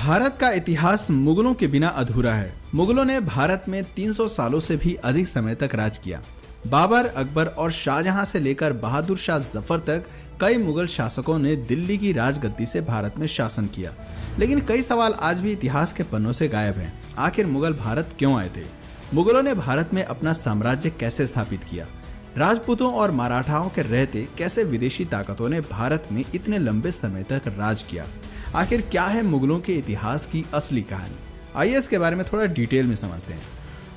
भारत का इतिहास मुगलों के बिना अधूरा है। मुगलों ने भारत में 300 सालों से भी अधिक समय तक राज किया। बाबर, अकबर और शाहजहां से लेकर बहादुर शाह जफर तक कई मुगल शासकों ने दिल्ली की राजगद्दी से भारत में शासन किया। लेकिन कई सवाल आज भी इतिहास के पन्नों से गायब हैं। आखिर मुगल भारत क्यों आए थे? मुगलों ने भारत में अपना साम्राज्य कैसे स्थापित किया? राजपूतों और मराठाओं के रहते कैसे विदेशी ताकतों ने भारत में इतने लंबे समय तक राज किया? आखिर क्या है मुगलों के इतिहास की असली कहानी? आइए इसके बारे में थोड़ा डिटेल में समझते हैं।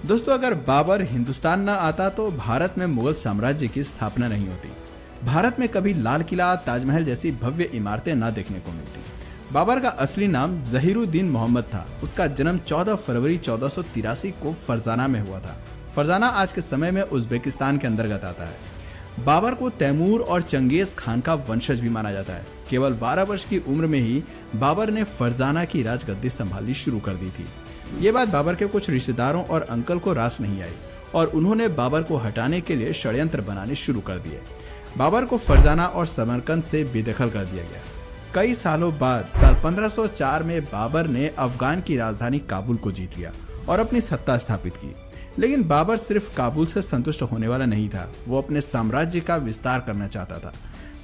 दोस्तों, अगर बाबर हिंदुस्तान न आता तो भारत में मुगल साम्राज्य की स्थापना नहीं होती। भारत में कभी लाल किला, ताजमहल जैसी भव्य इमारतें न देखने को मिलती। बाबर का असली नाम जहीरुद्दीन मोहम्मद था। उसका जन्म 14 फरवरी 1483 को फरजाना में हुआ था। फरजाना आज के समय में उज्बेकिस्तान के अंतर्गत आता है। बाबर को तैमूर और चंगेज खान का वंशज भी माना जाता है। केवल 12 वर्ष की उम्र में ही बाबर ने फरजाना की राजगद्दी संभालनी शुरू कर दी थी। ये बात बाबर के कुछ रिश्तेदारों और अंकल को रास नहीं आई और उन्होंने बाबर को हटाने के लिए षड्यंत्र बनाने शुरू कर दिए। बाबर को फरजाना और समरकंद से बेदखल कर दिया गया। कई सालों बाद साल 1504 में बाबर ने अफगान की राजधानी काबुल को जीत लिया और अपनी सत्ता स्थापित की। लेकिन बाबर सिर्फ काबुल से संतुष्ट होने वाला नहीं था, वो अपने साम्राज्य का विस्तार करना चाहता था।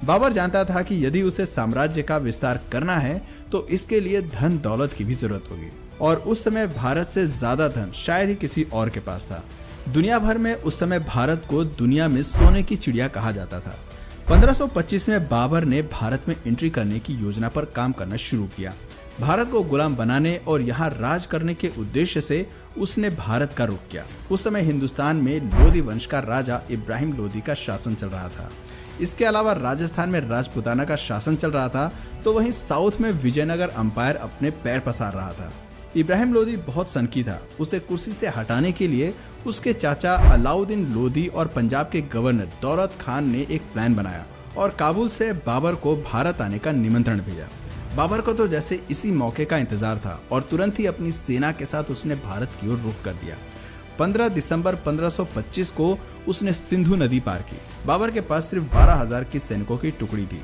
बाबर जानता था कि यदि उसे साम्राज्य का विस्तार करना है तो इसके लिए धन दौलत की भी जरूरत होगी और उस समय भारत से ज्यादा धन शायद ही किसी और के पास था। दुनिया भर में उस समय भारत को दुनिया में सोने की चिड़िया कहा जाता था। 1525 में बाबर ने भारत में एंट्री करने की योजना पर काम करना शुरू किया। भारत को गुलाम बनाने और यहाँ राज करने के उद्देश्य से उसने भारत का रुख किया। उस समय हिंदुस्तान में लोधी वंश का राजा इब्राहिम लोधी का शासन चल रहा था। इसके अलावा राजस्थान में राजपुताना का शासन चल रहा था, तो वहीं साउथ में विजयनगर अंपायर अपने पैर पसार रहा था। इब्राहिम लोधी बहुत सनकी था। उसे कुर्सी से हटाने के लिए उसके चाचा अलाउद्दीन लोधी और पंजाब के गवर्नर दौलत खान ने एक प्लान बनाया और काबुल से बाबर को भारत आने का निमंत्रण भेजा। बाबर को तो जैसे इसी मौके का इंतजार था और तुरंत ही अपनी सेना के साथ उसने भारत की ओर रुख कर दिया। 15 दिसंबर 1525 को उसने सिंधु नदी पार की। बाबर के पास सिर्फ 12,000 की सैनिकों की टुकड़ी थी।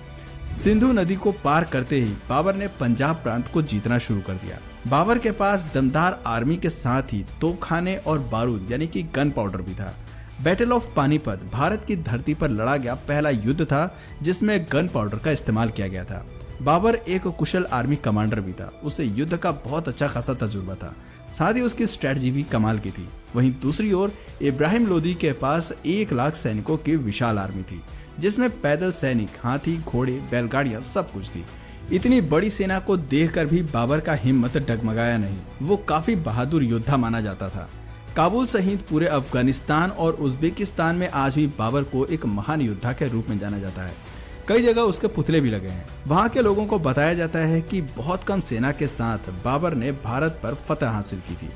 सिंधु नदी को पार करते ही बाबर ने पंजाब प्रांत को जीतना शुरू कर दिया। बाबर के पास दमदार आर्मी के साथ ही तोपखाने और बारूद यानी कि गन पाउडर भी था। बैटल ऑफ पानीपत भारत की धरती पर लड़ा गया पहला युद्ध था जिसमें गन पाउडर का इस्तेमाल किया गया था। बाबर एक कुशल आर्मी कमांडर भी था। उसे युद्ध का बहुत अच्छा खासा तजुर्बा था, साथ ही उसकी स्ट्रेटजी भी कमाल की थी। वहीं दूसरी ओर इब्राहिम लोधी के पास 1 लाख सैनिकों की विशाल आर्मी थी, जिसमें पैदल सैनिक, हाथी, घोड़े, बैलगाड़ियां सब कुछ थी। इतनी बड़ी सेना को देखकर भी बाबर का हिम्मत डगमगाया नहीं। वो काफी बहादुर योद्धा माना जाता था। काबुल सहित पूरे अफगानिस्तान और उज्बेकिस्तान में आज भी बाबर को एक महान योद्धा के रूप में जाना जाता है। कई जगह उसके पुतले भी लगे हैं। वहाँ के लोगों को बताया जाता है कि बहुत कम सेना के साथ बाबर ने भारत पर फतह हासिल की थी।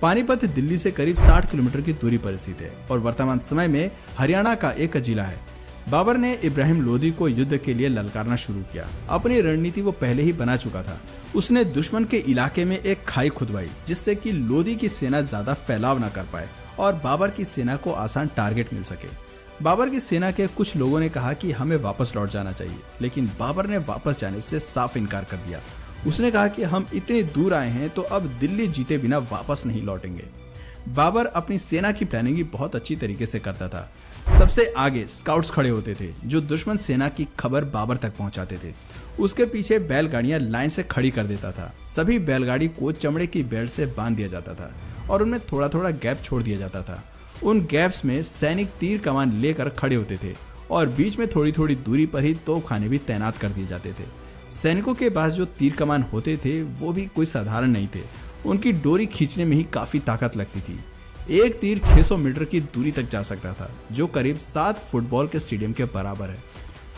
पानीपत दिल्ली से करीब 60 किलोमीटर की दूरी पर स्थित है और वर्तमान समय में हरियाणा का एक जिला है। बाबर ने इब्राहिम लोधी को युद्ध के लिए ललकारना शुरू किया। अपनी रणनीति वो पहले ही बना चुका था। उसने दुश्मन के इलाके में एक खाई खुदवाई जिससे कि लोधी की सेना ज्यादा फैलाव न कर पाए और बाबर की सेना को आसान टारगेट मिल सके। बाबर की सेना के कुछ लोगों ने कहा कि हमें वापस लौट जाना चाहिए, लेकिन बाबर ने वापस जाने से साफ इनकार कर दिया। उसने कहा कि हम इतनी दूर आए हैं तो अब दिल्ली जीते बिना वापस नहीं लौटेंगे। बाबर अपनी सेना की प्लानिंग भी बहुत अच्छी तरीके से करता था। सबसे आगे स्काउट्स खड़े होते थे जो दुश्मन सेना की खबर बाबर तक पहुंचाते थे। उसके पीछे बैलगाड़ियां लाइन से खड़ी कर देता था। सभी बैलगाड़ी को चमड़े की बेल्ट से बांध दिया जाता था और उनमें थोड़ा थोड़ा गैप छोड़ दिया जाता था। उन गैप्स में सैनिक तीर कमान लेकर खड़े होते थे और बीच में थोड़ी थोड़ी दूरी पर ही तोपखाने भी तैनात कर दिए जाते थे। सैनिकों के पास जो तीर कमान होते थे वो भी कोई साधारण नहीं थे। उनकी डोरी खींचने में ही काफी ताकत लगती थी। एक तीर 600 मीटर की दूरी तक जा सकता था, जो करीब 7 फुटबॉल के स्टेडियम के बराबर है।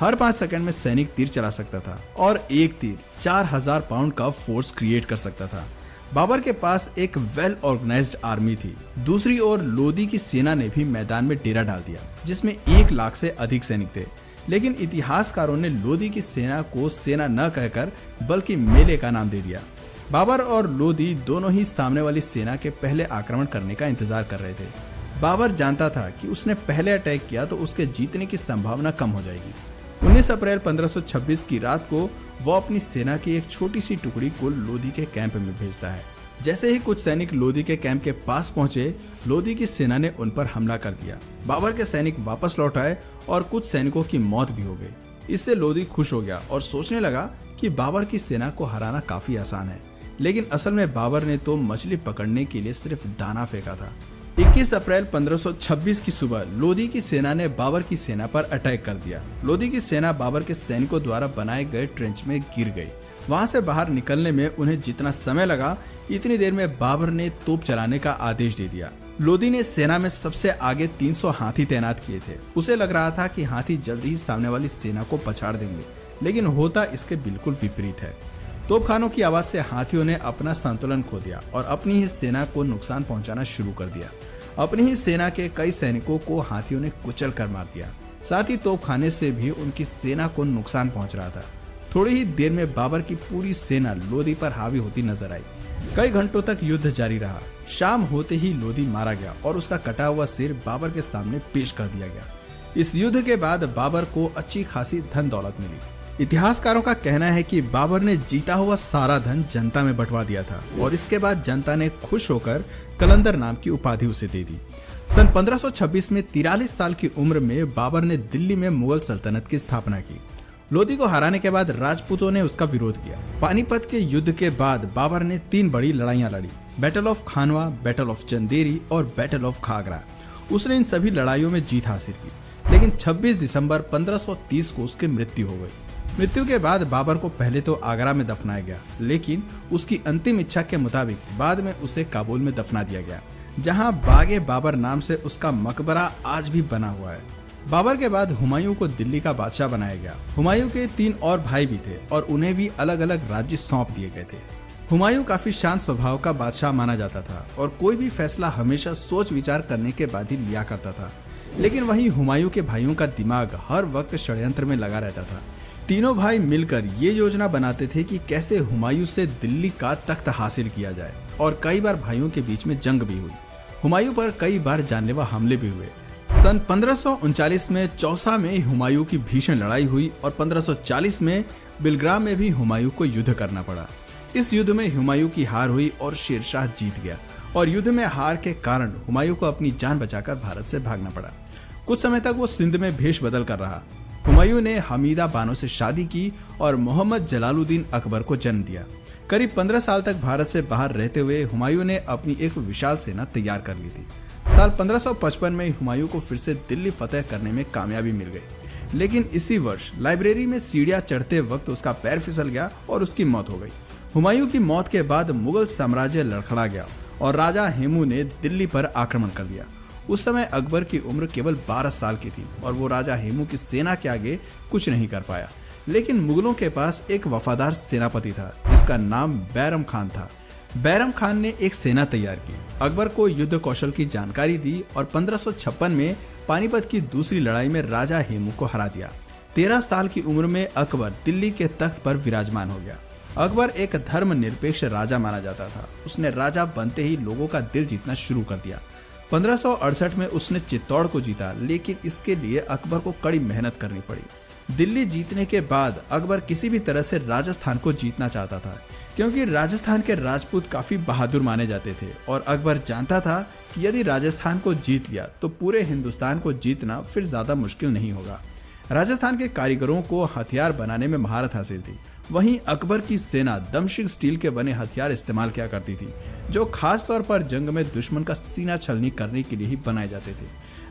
हर 5 सेकंड में सैनिक तीर चला सकता था और एक तीर 4000 पाउंड का फोर्स क्रिएट कर सकता था। बाबर के पास एक वेल ऑर्गेनाइज्ड आर्मी थी। दूसरी ओर लोधी की सेना ने भी मैदान में डेरा डाल दिया, जिसमें 1 लाख से अधिक सैनिक थे। लेकिन इतिहासकारों ने लोधी की सेना को सेना न कहकर बल्कि मेले का नाम दे दिया। बाबर और लोधी दोनों ही सामने वाली सेना के पहले आक्रमण करने का इंतजार कर रहे थे। बाबर जानता था कि उसने पहले अटैक किया तो उसके जीतने की संभावना कम हो जाएगी। 19 अप्रैल 1526 की रात को वो अपनी सेना की एक छोटी सी टुकड़ी को लोधी के कैंप में भेजता है। जैसे ही कुछ सैनिक लोधी के कैंप के पास पहुंचे, लोधी की सेना ने उन पर हमला कर दिया। बाबर के सैनिक वापस लौट आए और कुछ सैनिकों की मौत भी हो गई। इससे लोधी खुश हो गया और सोचने लगा कि बाबर की सेना को हराना काफी आसान है। लेकिन असल में बाबर ने तो मछली पकड़ने के लिए सिर्फ दाना फेंका था। 21 अप्रैल 1526 की सुबह लोधी की सेना ने बाबर की सेना पर अटैक कर दिया। लोधी की सेना बाबर के सैनिकों द्वारा बनाए गए ट्रेंच में गिर गई। वहां से बाहर निकलने में उन्हें जितना समय लगा, इतनी देर में बाबर ने तोप चलाने का आदेश दे दिया। लोधी ने सेना में सबसे आगे 300 हाथी तैनात किए थे। उसे लग रहा था कि हाथी जल्दी ही सामने वाली सेना को पछाड़ देंगे, लेकिन होता इसके बिल्कुल विपरीत है। तोपखानों की आवाज से हाथियों ने अपना संतुलन खो दिया और अपनी ही सेना को नुकसान पहुंचाना शुरू कर दिया। अपनी ही सेना के कई सैनिकों को हाथियों ने कुचल कर मार दिया। साथ ही तोपखाने से भी उनकी सेना को नुकसान पहुंच रहा था। थोड़ी ही देर में बाबर की पूरी सेना लोधी पर हावी होती नजर आई। कई घंटों तक युद्ध जारी रहा। शाम होते ही लोधी मारा गया और उसका कटा हुआ सिर बाबर के सामने पेश कर दिया गया। इस युद्ध के बाद बाबर को अच्छी खासी धन दौलत मिली। इतिहासकारों का कहना है कि बाबर ने जीता हुआ सारा धन जनता में बंटवा दिया था और इसके बाद जनता ने खुश होकर कलंदर नाम की उपाधि उसे दे दी। सन 1526 में 43 साल की उम्र में बाबर ने दिल्ली में मुगल सल्तनत की स्थापना की। लोधी को हराने के बाद राजपूतों ने उसका विरोध किया। पानीपत के युद्ध के बाद बाबर ने 3 बड़ी लड़ाइयां लड़ी, battle of Khanwa, battle of Chanderi और बैटल ऑफ खागरा। उसने इन सभी लड़ाइयों में जीत हासिल की, लेकिन 26 दिसंबर 1530 को उसकी मृत्यु हो गई। मृत्यु के बाद बाबर को पहले तो आगरा में दफनाया गया, लेकिन उसकी अंतिम इच्छा के मुताबिक बाद में उसे काबुल में दफना दिया गया, जहां बागे बाबर नाम से उसका मकबरा आज भी बना हुआ है। बाबर के बाद हुमायूं को दिल्ली का बादशाह बनाया गया। हुमायूं के 3 और भाई भी थे और उन्हें भी अलग अलग राज्य सौंप दिए गए थे। हुमायूं काफी शांत स्वभाव का बादशाह माना जाता था और कोई भी फैसला हमेशा सोच विचार करने के बाद ही लिया करता था। लेकिन वहीं हुमायूं के भाइयों का दिमाग हर वक्त षड्यंत्र में लगा रहता था। तीनों भाई मिलकर ये योजना बनाते थे कि कैसे हुमायूं से दिल्ली का तख्त हासिल किया जाए और कई बार भाइयों के बीच में जंग भी हुई। हुमायूं पर कई बार जानलेवा हमले भी हुए। सन 1539 में चौसा में हुमायूं की भीषण लड़ाई हुई और 1540 में बिलग्राम में भी हुमायूं को युद्ध करना पड़ा। इस युद्ध में हुमायूं की हार हुई और शेरशाह जीत गया और युद्ध में हार के कारण हुमायूं को अपनी जान बचाकर भारत से भागना पड़ा। कुछ समय तक वो सिंध में भेष बदल कर रहा। हुमायूं ने हमीदा बानो से शादी की और मोहम्मद जलालुद्दीन अकबर को जन्म दिया। करीब 15 साल तक भारत से बाहर रहते हुए हुमायूं ने अपनी एक विशाल सेना तैयार कर ली थी। साल 1555 में हुमायूं को फिर से दिल्ली फतेह करने में कामयाबी मिल गई, लेकिन इसी वर्ष लाइब्रेरी में सीढ़ियां चढ़ते वक्त उसका पैर फिसल गया और उसकी मौत हो गई। हुमायूं की मौत के बाद मुगल साम्राज्य लड़खड़ा गया और राजा हेमू ने दिल्ली पर आक्रमण कर दिया। उस समय अकबर की उम्र केवल 12 साल की थी और वो राजा हेमू की सेना के आगे कुछ नहीं कर पाया। लेकिन मुगलों के पास एक वफादार सेनापति था जिसका नाम बैरम खान था। बैरम खान ने एक सेना तैयार की, अकबर को युद्ध कौशल की जानकारी दी और 1556 में पानीपत की दूसरी लड़ाई में राजा हेमू को हरा दिया। 13 साल की उम्र में अकबर दिल्ली के तख्त पर विराजमान हो गया। अकबर एक धर्मनिरपेक्ष राजा माना जाता था। उसने राजा बनते ही लोगों का दिल जीतना शुरू कर दिया। 1568 में उसने चित्तौड़ को जीता, लेकिन इसके लिए अकबर को कड़ी मेहनत करनी पड़ी। दिल्ली जीतने के बाद अकबर किसी भी तरह से राजस्थान को जीतना चाहता था, क्योंकि राजस्थान के राजपूत काफी बहादुर माने जाते थे और अकबर जानता था कि यदि राजस्थान को जीत लिया तो पूरे हिंदुस्तान को जीतना फिर ज्यादा मुश्किल नहीं होगा। राजस्थान के कारीगरों को हथियार बनाने में महारत हासिल थी। वहीं अकबर की सेना दमशिक स्टील के बने हथियार इस्तेमाल किया करती थी, जो खास तौर पर जंग में दुश्मन का सीना छलनी करने के लिए ही बनाए जाते थे।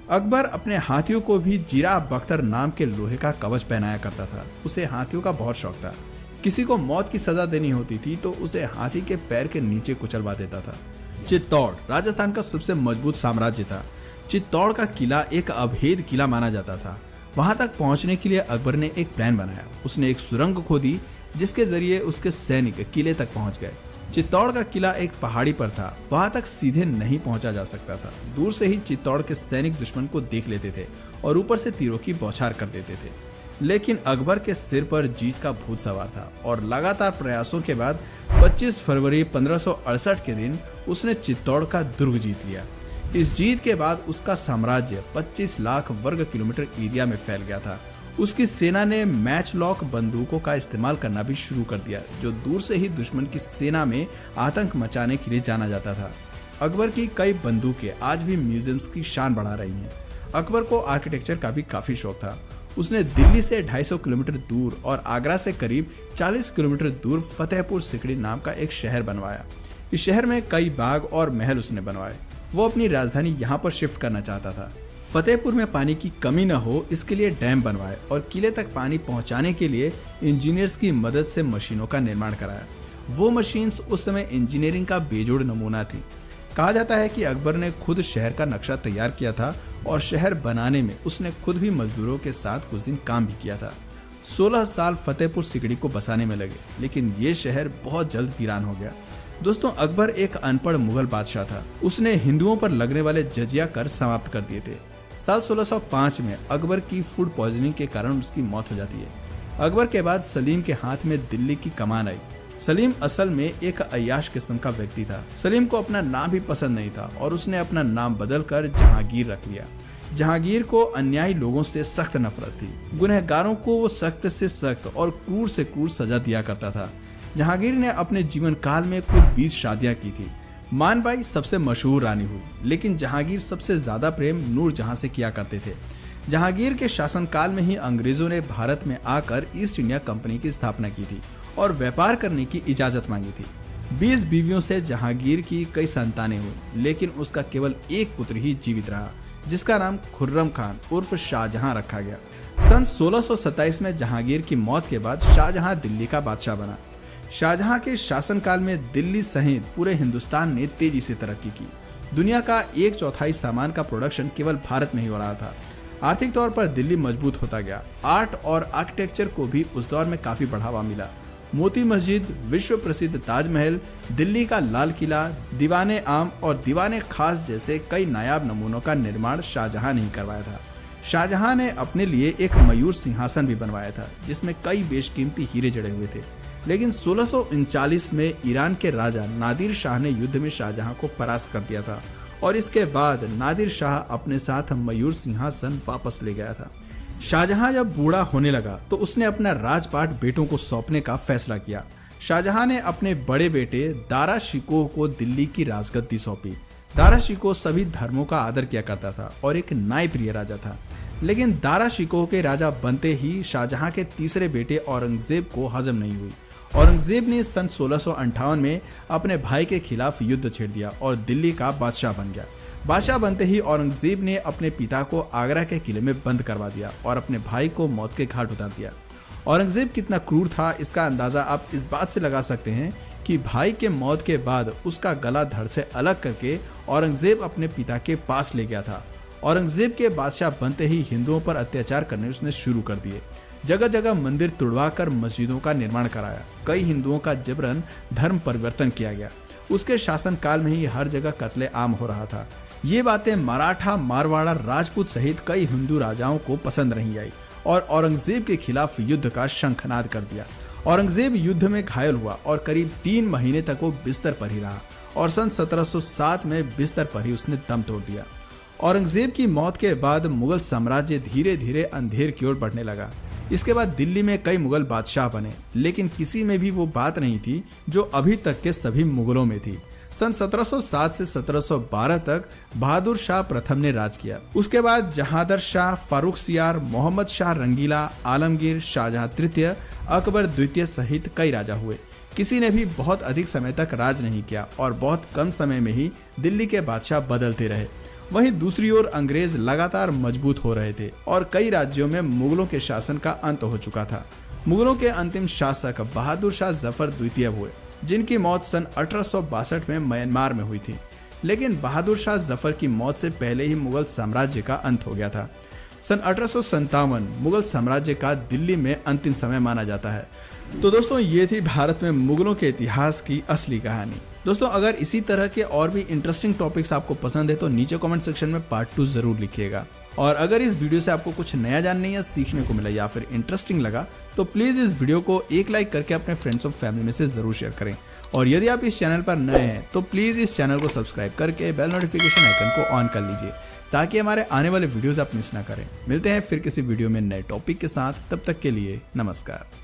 अकबर अपने हाथियों को भी जीरा बख्तर नाम के लोहे का कवच पहनाया करता था। उसे हाथियों का बहुत शौक था। किसी को मौत की सजा देनी होती थी तो उसे हाथी के पैर के नीचे कुचलवा देता था। चित्तौड़ राजस्थान का सबसे मजबूत साम्राज्य था। चित्तौड़ का किला एक अभेद किला माना जाता था। वहां तक पहुंचने के लिए अकबर ने एक प्लान बनाया। उसने एक सुरंग खोदी जिसके जरिए उसके सैनिक किले तक पहुंच गए। चित्तौड़ का किला एक पहाड़ी पर था, वहां तक सीधे नहीं पहुंचा जा सकता था। दूर से ही चित्तौड़ के सैनिक दुश्मन को देख लेते थे और ऊपर से तीरों की बौछार कर देते थे। लेकिन अकबर के सिर पर जीत का भूत सवार था और लगातार प्रयासों के बाद 25 फरवरी 1568 के दिन उसने चित्तौड़ का दुर्ग जीत लिया। इस जीत के बाद उसका साम्राज्य 25 लाख वर्ग किलोमीटर एरिया में फैल गया था उसकी सेना ने मैच लॉक बंदूकों का इस्तेमाल करना भी शुरू कर दिया, जो दूर से ही दुश्मन की सेना में आतंक मचाने के लिए जाना जाता था। अकबर की कई बंदूकें आज भी म्यूजियम्स की शान बढ़ा रही हैं। अकबर को आर्किटेक्चर का भी काफी शौक था। उसने दिल्ली से 250 किलोमीटर दूर और आगरा से करीब 40 किलोमीटर दूर फतेहपुर सिकड़ी नाम का एक शहर बनवाया। इस शहर में कई बाग और महल उसने बनवाए। वो अपनी राजधानी यहाँ पर शिफ्ट करना चाहता था। फतेहपुर में पानी की कमी न हो, इसके लिए डैम बनवाए और किले तक पानी पहुंचाने के लिए इंजीनियर्स की मदद से मशीनों का निर्माण कराया। वो मशीन्स उस समय इंजीनियरिंग का बेजोड़ नमूना थी। कहा जाता है कि अकबर ने खुद शहर का नक्शा तैयार किया था और शहर बनाने में उसने खुद भी मजदूरों के साथ कुछ दिन काम भी किया था। 16 साल फतेहपुर सिकड़ी को बसाने में लगे, लेकिन ये शहर बहुत जल्द वीरान हो गया। दोस्तों, अकबर एक अनपढ़ मुगल बादशाह था। उसने हिंदुओं पर लगने वाले जजिया कर समाप्त कर दिए थे। साल 1605 में अकबर की फूड पॉइजनिंग के कारण उसकी मौत हो जाती है। अकबर के बाद सलीम के हाथ में दिल्ली की कमान आई। सलीम असल में एक अय्याश किस्म का व्यक्ति था। सलीम को अपना नाम भी पसंद नहीं था और उसने अपना नाम बदलकर जहांगीर रख लिया। जहांगीर को अन्यायी लोगों से सख्त नफरत थी। गुनहगारों को वो सख्त से सख्त और क्रूर से क्रूर सजा दिया करता था। जहांगीर ने अपने जीवन काल में कुल 20 शादियां की थी। मानबाई सबसे मशहूर रानी हुई, लेकिन जहांगीर सबसे ज्यादा प्रेम नूरजहां से किया करते थे। जहांगीर के शासनकाल में ही अंग्रेजों ने भारत में आकर ईस्ट इंडिया कंपनी की स्थापना की थी और व्यापार करने की इजाजत मांगी थी। 20 बीवियों से जहांगीर की कई संतानें हुई, लेकिन उसका केवल एक पुत्र ही जीवित रहा, जिसका नाम खुर्रम खान उर्फ शाहजहां रखा गया। सन 1627 में जहांगीर की मौत के बाद शाहजहां दिल्ली का बादशाह बना। शाहजहां के शासनकाल में दिल्ली सहित पूरे हिंदुस्तान ने तेजी से तरक्की की। दुनिया का 1/4 सामान का प्रोडक्शन केवल भारत में ही हो रहा था। आर्थिक तौर पर दिल्ली मजबूत होता गया। आर्ट और आर्किटेक्चर को भी उस दौर में काफी बढ़ावा मिला। मोती मस्जिद, विश्व प्रसिद्ध ताजमहल, दिल्ली का लाल किला, दीवाने आम और दीवाने खास जैसे कई नायाब नमूनों का निर्माण शाहजहां ने ही करवाया था। शाहजहां ने अपने लिए एक मयूर सिंहासन भी बनवाया था, जिसमें कई बेशकीमती हीरे जड़े हुए थे। लेकिन 1639 में ईरान के राजा नादिर शाह ने युद्ध में शाहजहां को परास्त कर दिया था और इसके बाद नादिर शाह अपने साथ मयूर सिंहासन वापस ले गया था। शाहजहां जब बूढ़ा होने लगा तो उसने अपना राजपाट बेटों को सौंपने का फैसला किया। शाहजहां ने अपने बड़े बेटे दारा शिकोह को दिल्ली की राजगद्दी सौंपी। दारा शिकोह सभी धर्मों का आदर किया करता था और एक न्यायप्रिय राजा था। लेकिन दारा शिकोह के राजा बनते ही शाहजहां के तीसरे बेटे औरंगजेब को हजम नहीं हुई। औरंगजेब ने सन 1658 में अपने भाई के खिलाफ युद्ध छेड़ दिया और दिल्ली का बादशाह बन गया। बादशाह बनते ही औरंगजेब ने अपने पिता को आगरा के किले में बंद करवा दिया और अपने भाई को मौत के घाट उतार दिया। औरंगजेब कितना क्रूर था, इसका अंदाजा आप इस बात से लगा सकते हैं कि भाई के मौत के बाद उसका गला धड़ से अलग करके औरंगजेब अपने पिता के पास ले गया था। औरंगजेब के बादशाह बनते ही हिंदुओं पर अत्याचार करने उसने शुरू कर दिए। जगह जगह मंदिर तुड़वाकर मस्जिदों का निर्माण कराया। कई हिंदुओं का जबरन धर्म परिवर्तन किया गया। उसके शासनकाल में ही हर जगह कत्ले आम हो रहा था। ये बातें मराठा, मारवाड़ा, राजपूत सहित कई हिंदू राजाओं को पसंद नहीं आई और औरंगजेब के खिलाफ युद्ध का शंखनाद कर दिया। औरंगजेब युद्ध में घायल हुआ और करीब 3 महीने तक वो बिस्तर पर ही रहा और सन 1707 में बिस्तर पर ही उसने दम तोड़ दिया। औरंगजेब की मौत के बाद मुगल साम्राज्य धीरे धीरे अंधेर की ओर बढ़ने लगा। इसके बाद दिल्ली में कई मुगल बादशाह बने, लेकिन किसी में भी वो बात नहीं थी जो अभी तक के सभी मुगलों में थी। सन 1707 से 1712 तक बहादुर शाह प्रथम ने राज किया। उसके बाद जहांदर शाह, फारुखसियार, मोहम्मद शाह रंगीला, आलमगीर, शाहजहां तृतीय, अकबर द्वितीय सहित कई राजा हुए। किसी ने भी बहुत अधिक समय तक राज नहीं किया और बहुत कम समय में ही दिल्ली के बादशाह बदलते रहे। वहीं दूसरी ओर अंग्रेज लगातार मजबूत हो रहे थे और कई राज्यों में मुगलों के शासन का अंत हो चुका था। मुगलों के अंतिम शासक बहादुर शाह जफर द्वितीय हुए, जिनकी मौत सन 1862 में म्यांमार में हुई थी। लेकिन बहादुर शाह जफर की मौत से पहले ही मुगल साम्राज्य का अंत हो गया था। सन 1857 मुगल साम्राज्य का दिल्ली में अंतिम समय माना जाता है। तो दोस्तों, ये थी भारत में मुगलों के इतिहास की असली कहानी। दोस्तों, अगर इसी तरह के और भी इंटरेस्टिंग टॉपिक्स आपको पसंद है तो नीचे कमेंट सेक्शन में पार्ट 2 जरूर लिखिएगा। और अगर इस वीडियो से आपको कुछ नया जानने या सीखने को मिला या फिर इंटरेस्टिंग लगा तो प्लीज़ इस वीडियो को एक लाइक करके अपने फ्रेंड्स और फैमिली में से ज़रूर शेयर करें। और यदि आप इस चैनल पर नए हैं तो प्लीज़ इस चैनल को सब्सक्राइब करके बेल नोटिफिकेशन आइकन को ऑन कर लीजिए ताकि हमारे आने वाले वीडियोज़ आप मिस ना करें। मिलते हैं फिर किसी वीडियो में नए टॉपिक के साथ, तब तक के लिए नमस्कार।